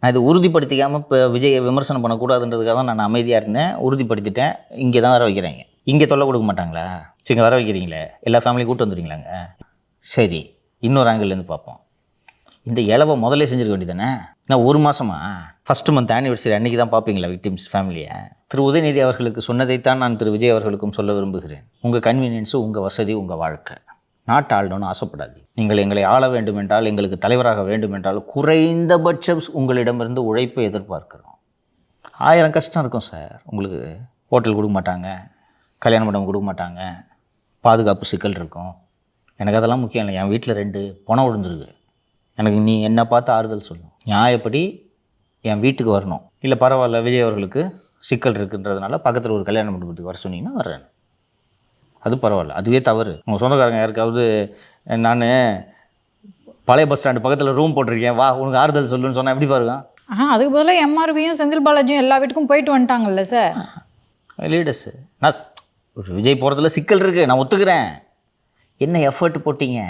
நான் இது உறுதிப்படுத்திக்காமல் இப்போ விஜயை விமர்சனம் பண்ணக்கூடாதுன்றதுக்காக தான் நான் அமைதியாக இருந்தேன். உறுதிப்படுத்திட்டேன். இங்கே தான் வர வைக்கிறேங்க. இங்கே தொல்லை கொடுக்க மாட்டாங்களா? சரி, வர வைக்கிறீங்களே, எல்லா ஃபேமிலியும் கூட்டு வந்துடுறீங்களாங்க? சரி, இன்னொரு ஆங்கிள்லேருந்து பார்ப்போம். இந்த இலவை முதல்ல செஞ்சுருக்க வேண்டியதானே? நான் ஒரு மாதமா ஃபஸ்ட்டு மந்த் ஆனிவர்சரி அன்றைக்கி தான் பார்ப்பீங்களா விக்டிம்ஸ் ஃபேமிலியை? திரு உதயநிதி அவர்களுக்கு சொன்னதைத்தான் நான் திரு விஜய் அவர்களுக்கும் சொல்ல விரும்புகிறேன். உங்கள் கன்வீனியன்ஸு, உங்கள் வசதி, உங்கள் வாழ்க்கை. நாட்டை ஆளணும்னு ஆசைப்படாது. நீங்கள் எங்களை ஆள வேண்டுமென்றால், எங்களுக்கு தலைவராக வேண்டுமென்றால் குறைந்தபட்சம் உங்களிடமிருந்து உழைப்பை எதிர்பார்க்குறோம். 1000 கஷ்டம் இருக்கும் சார். உங்களுக்கு ஹோட்டல் கொடுக்க மாட்டாங்க, கல்யாண மண்டபம் கொடுக்க மாட்டாங்க, பாதுகாப்பு சிக்கல் இருக்கும். எனக்கு அதெல்லாம் முக்கியம் இல்லை. என் வீட்டில் 2 பணம் விழுந்துருக்கு. எனக்கு நீ என்ன பார்த்து ஆறுதல் சொல்லணும். நியாயப்படி என் வீட்டுக்கு வரணும். இல்லை பரவாயில்ல, விஜய் அவர்களுக்கு சிக்கல் இருக்குன்றதுனால பக்கத்தில் ஒரு கல்யாண மண்டபத்துக்கு வர சொன்னீங்கன்னா வர்றேன். அது பரவாயில்ல. அதுவே தவறு. உங்கள் சொந்தக்காரங்க யாருக்காவது நான் பழைய பஸ் ஸ்டாண்டு பக்கத்தில் ரூம் போட்டிருக்கேன், வா உனக்கு ஆறுதல் சொல்லுன்னு சொன்னால் எப்படி பாருங்க? அதுக்கு பதிலாக எம்ஆர்வியும் செந்தில் பாலாஜியும் எல்லா வீட்டுக்கும் போயிட்டு வந்துட்டாங்கல்ல சார் லீடர்ஸு. நான் விஜய் போகிறதுல சிக்கல் இருக்குது, நான் ஒத்துக்கிறேன். என்ன எஃபர்ட் போட்டிங்க?